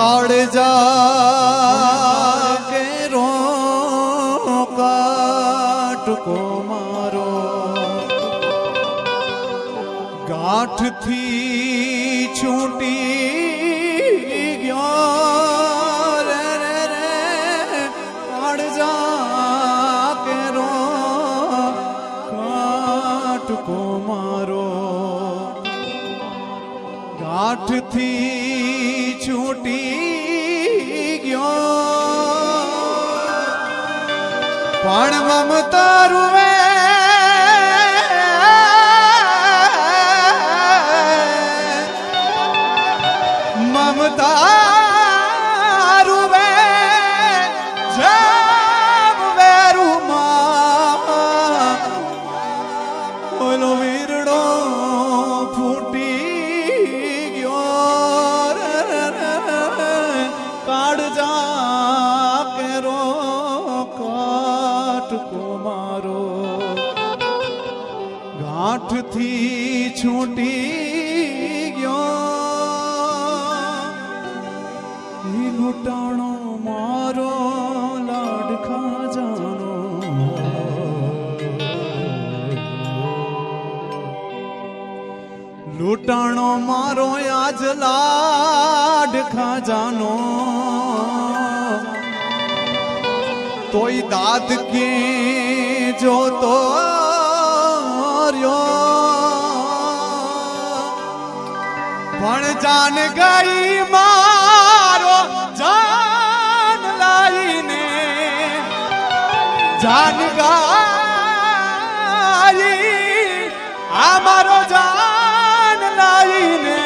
કાળજા કે રો કાટકો મારો ગાંઠથી છૂટી ગયો રે રે રે કાળજા કે રો કાટકો મારો ગાંઠથી છૂટી ગયો પણ મમતા રૂવે મમતા રૂવે જબ વેરુમાં ઓલો વીરડો ફૂટી કાળજા કેરો કાટકો મારો ગાંઠથી છૂટી ગયો લૂંટાણો મારો લાડખા જાનો લૂંટાણો મારો આજ લાડ ખાજાનો તોય દાદ કે જોતો રહ્યો પણ જાન ગઈ મારો જાન લાઈને જાન ગઈ આ મારો જાન લાઈને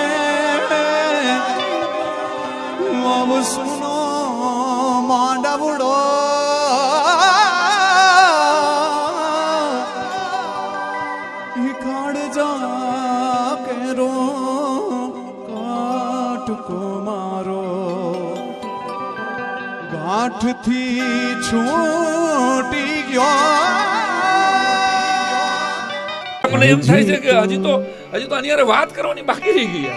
अब सुनो मांडवड़ो काळजा केरो काटको मारो गांठથી છૂટી ગયો મને એમ થાય છે કે હજી તો આની યાર વાત કરવાની બાકી રહી ગઈ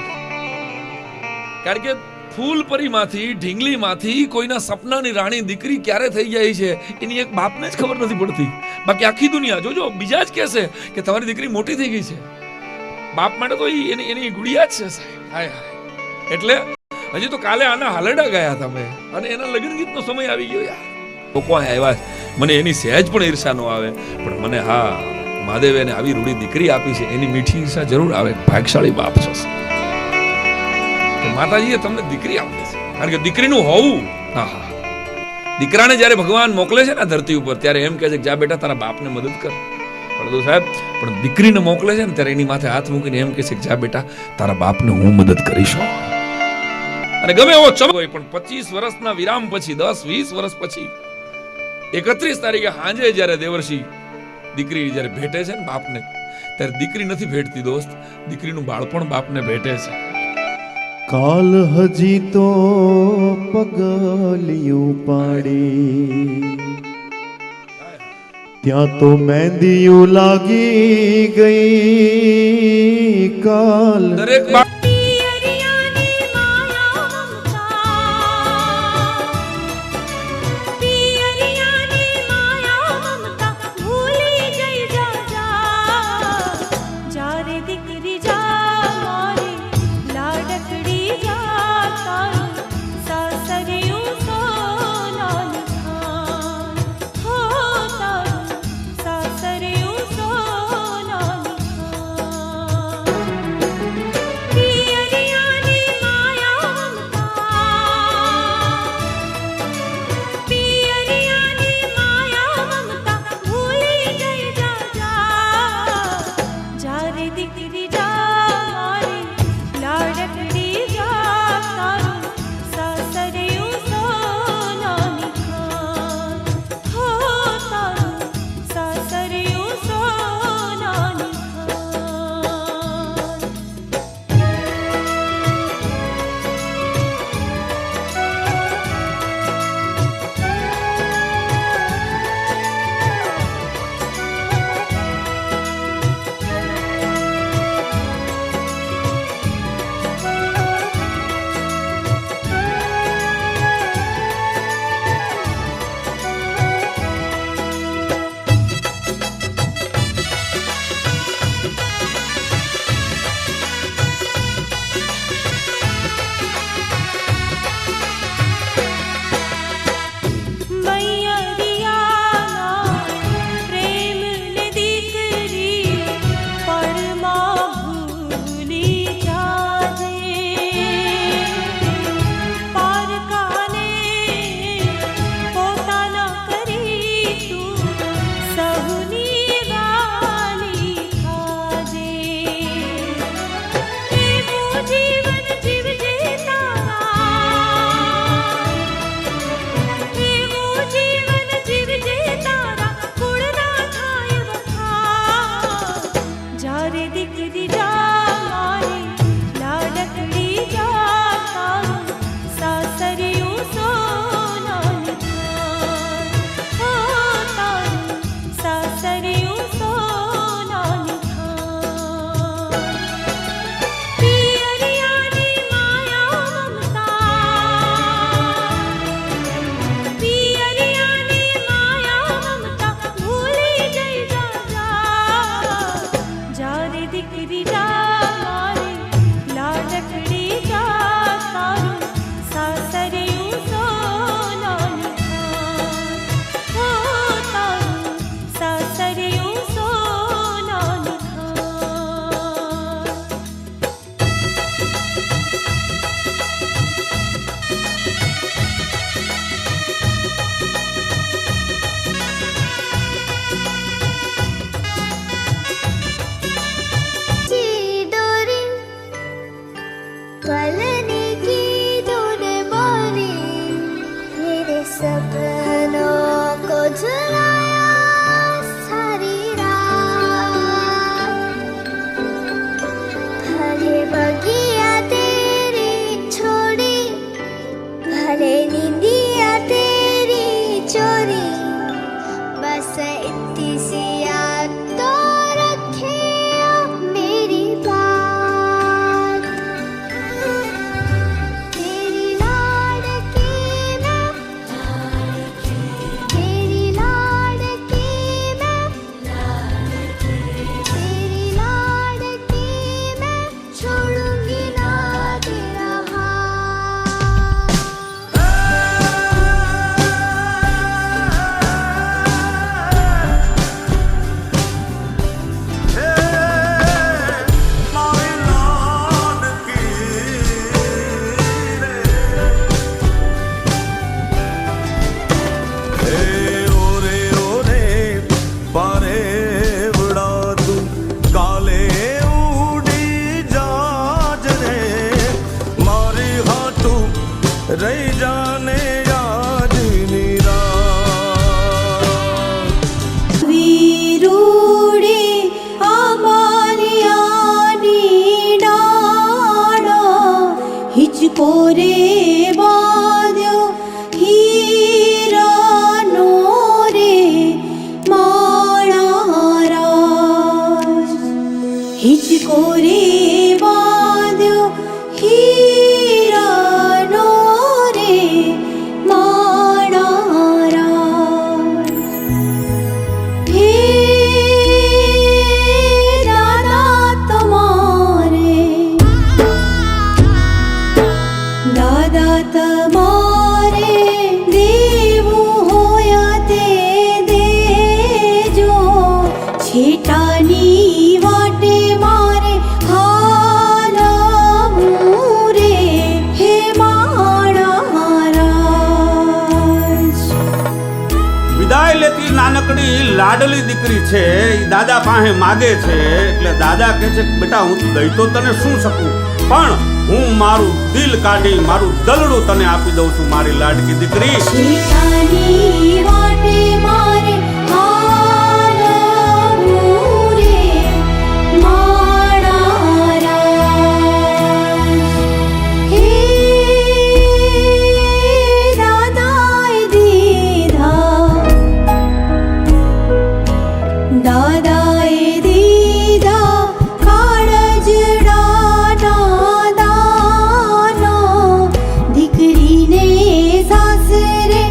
કારણ કે ફૂલપરીમાંથી ઢીંગલીમાંથી કોઈના સપનાની રાણી દીકરી ક્યારે થઈ જાય છે એની એક બાપને જ ખબર નથી પડતી બાકી આખી દુનિયા જોજો બીજા જ કહેશે કે તમારી દીકરી મોટી થઈ ગઈ છે બાપ માટે તો એની ગુડિયા જ છે સાહેબ હાય હાય એટલે હજી તો કાલે આના હાલરડા ગયા હતા મેં અને એના લગ્ન ગીતનો સમય આવી ગયો યાર લોકો આવ્યા મને એની સહેજ પણ ઈર્ષા ન આવે પણ મને હા મહાદેવે એને આવી રૂડી દીકરી આપી છે એની મીઠી ઈર્ષા જરૂર આવે ભાગ્યશાળી બાપ છો માતાજીએ તમને દીકરી આપી છે કારણ કે દીકરીનું હોવું હા હા દીકરાને જ્યારે ભગવાન મોકલે છે ને ધરતી ઉપર ત્યારે એમ કહે છે કે જા બેટા તારા બાપને મદદ કર પડદો સાહેબ પણ દીકરીને મોકલે છે ને ત્યારે એની માથે હાથ મૂકીને એમ કહે છે કે જા બેટા તારા બાપને હું મદદ કરીશ અને ગમે એવો ચમક હોય પણ 25 વર્ષના વિરામ પછી 10-20 વર્ષ પછી 31 તારીખે સાંજે જ્યારે દેવર્ષિ દીકરી જ્યારે ભેટે છે ને બાપને ત્યારે દીકરી નથી ભેટતી દોસ્ત દીકરીનું બાળપણ બાપને ભેટે છે કાલ હજી તો પગલિયું પાડી ત્યાં તો મહેંદીયું લાગી ગઈ કાલ દરેક રહી જાને યાદની રાત વીરુડે આંબાલિયાની ડાળા હિચકો રે બાંધ્યો હીરાનો રે માળા રાજ હિચકો રે બાંધ્યો હીરાનો રે માળા રાજ હે દાદા તમારે દેવું હોય તે દેજો છેટાની વાટે મારે હાલવું રે હે માળા રાજ વિદાય લેતી નાનકડી લાડલી દીકરી છે ઈ દાદા પાસે માગે છે એટલે દાદા કહે છે કે બેટા હું દઈ તો તને શું શકું, પણ હું મારું દિલ કાઢી મારું દલડું તને આપી દઉં છું મારી લાડકી દીકરી. છેટાની વાટે મારે હાલવું રે માળા રાજ હે દાદાએ દીધા કાળજડાના દાનો દીકરીને સાસરે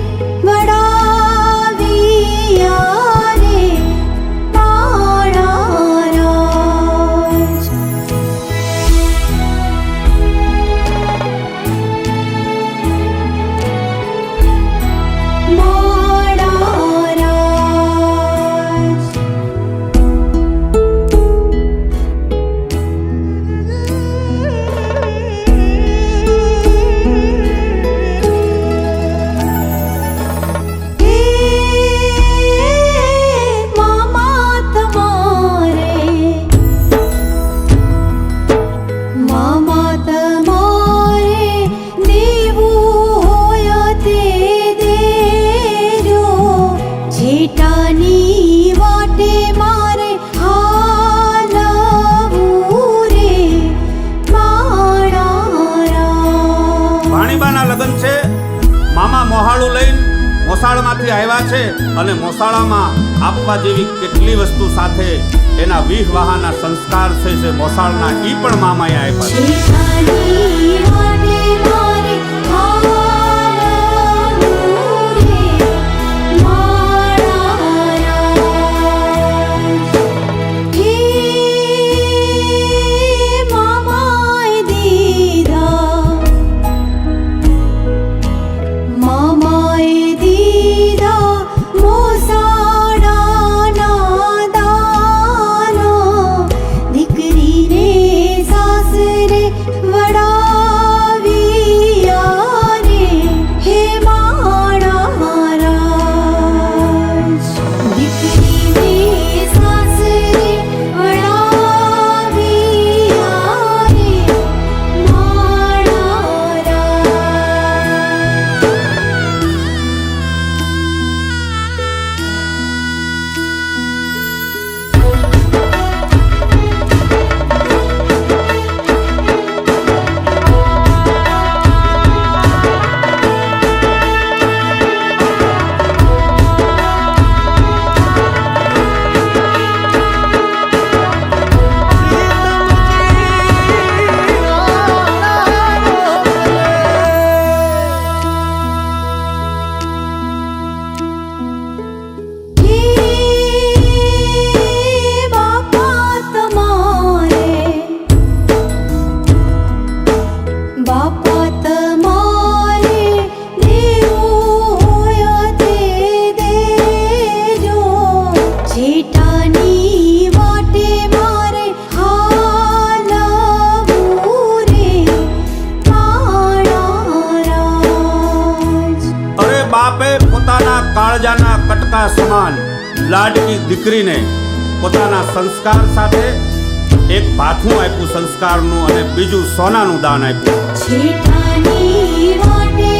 વડાવ્યા રે માળા રાજ માળા રાજ મામા તમારે દેવું હોય તે દેજો છેટાની વાટે મારે હાલવું રે માળા રાજ ભાણીબાના લગ્ન છે, મામા મોહાળું લઈને મોસાળમાંથી આવ્યા છે અને મોસાળામાં આપવા જેવી કેટલી વસ્તુ સાથે એના વિવાહના સંસ્કાર છે મોસાળના ઈ પણ મામાએ આપ્યા છે. છેટાની વાટે મારે હાલવું રે માળા રાજ હે મામાએ દીધા મોસાળાના દાનો દીકરીને સાસરે વડાવ્યા રે હે માળા રાજ દીકરીને સાસરે વડાવ્યા રે માળા રાજ બાપા તમારે દેવું હોય તે દેજો છેટાની વાટે મારે હાલવું રે માળા રાજ અરે બાપે પોતાના કાળજાના કટકા સમાન લાડકી દીકરીને પોતાના સંસ્કાર સાથે એક ભાથું આપ્યું સંસ્કારનું અને બીજું સોનાનું દાન આપ્યું. છેટાની વાટે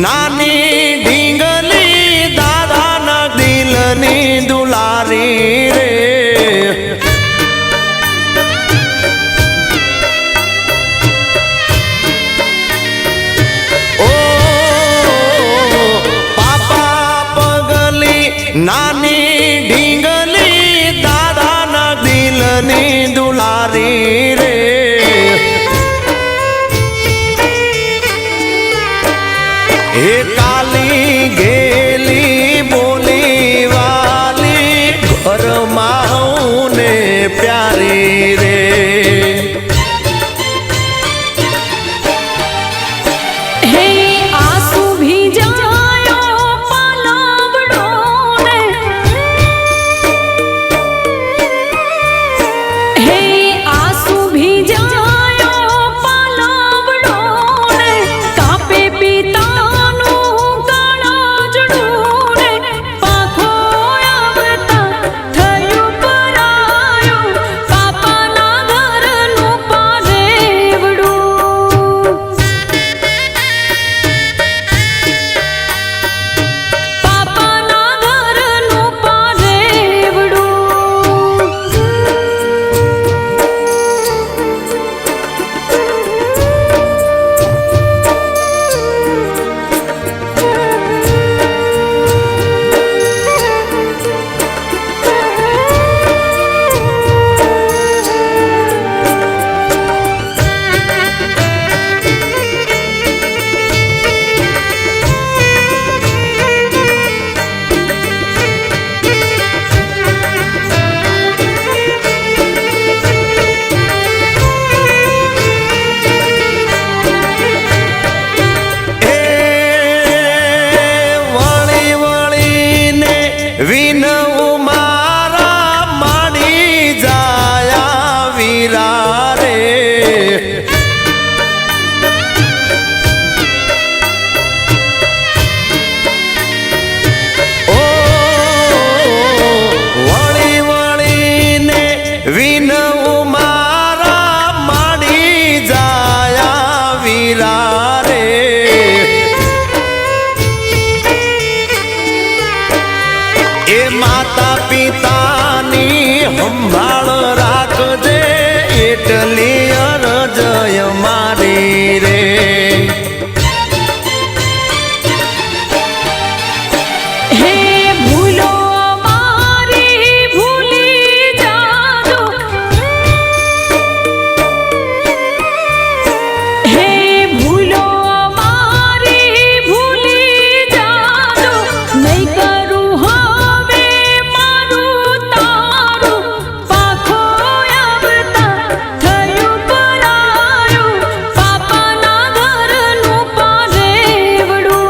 નાની ઢીંગલી દાદાના દિલની દુલારી રે ઓ પાપા પગલી નાની ઢીંગલી દાદાના દિલની દુલારી રે એ કાલી ગેલી બોલી વાલી ઘરમાં ને પ્યારી રે હે આંસુ ભીજાયો પાલવડો ને હે આંસુ ભીજાયો પાલવડો ને કાપે પિતા વિનવું મારા માડી જાયા વીરા રે ઓ વળી વળીને વિનવું મારા માડી જાયા વીરા રે એ માતા પિતાની સંભાળ રાખજે એટલી અરજય મારી રે હે ભૂલો અમારી ભૂલી જાજો હે ભૂલો અમારી ભૂલી જાજો નહીં કરું હવે મારું તારું પાખો આવતા થયું પરાયું પાપાના ઘરનું પારેવડું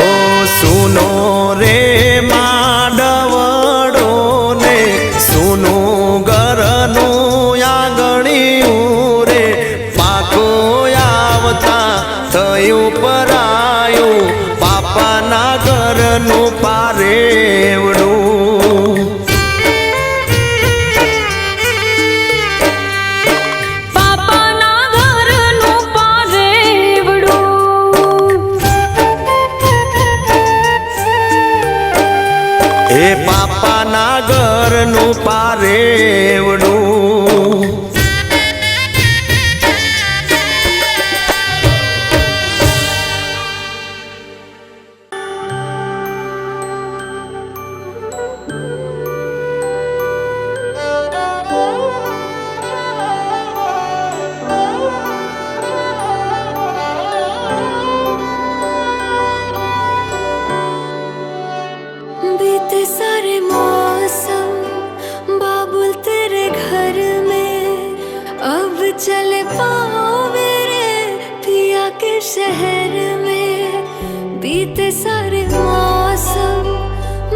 ઓ સુનો રે માંડવડો ને સુનું ઘરનું આંગણિયું રે પાકો આવતા થયું પરાયું પાપાના ઘરનું પારેવડું પાપાના ઘરનું પારેવડું એ પાપાના ઘરનું પારેવડું बीते सारे मौसम बाबुल तेरे घर में अब चले पाओ मेरे पिया के शहर में बीते सारे मौसम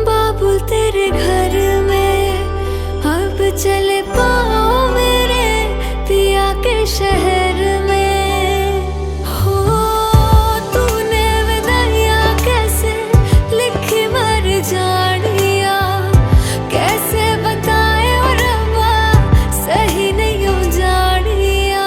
बाबुल तेरे घर में अब चले पाओ मेरे पिया के शहर में हो तूने विदाइयाँ कैसे लिखी मर जानिया कैसे बताए और रब्बा सही नहीं हो जानिया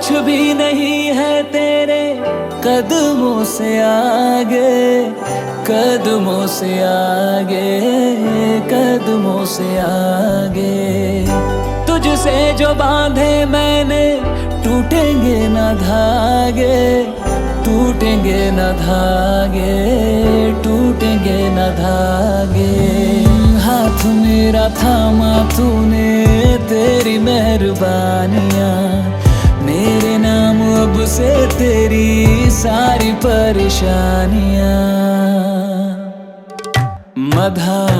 कुछ भी नहीं है तेरे कदमों से आगे, कदमों से आगे, कदमों से आगे। तुझसे जो बांधे मैंने टूटेंगे न धागे, टूटेंगे न धागे, टूटेंगे न धागे। हाथ मेरा थामा तूने, तेरी मेहरबानियाँ मेरे नाम अब से तेरी सारी परेशानियाँ। मधा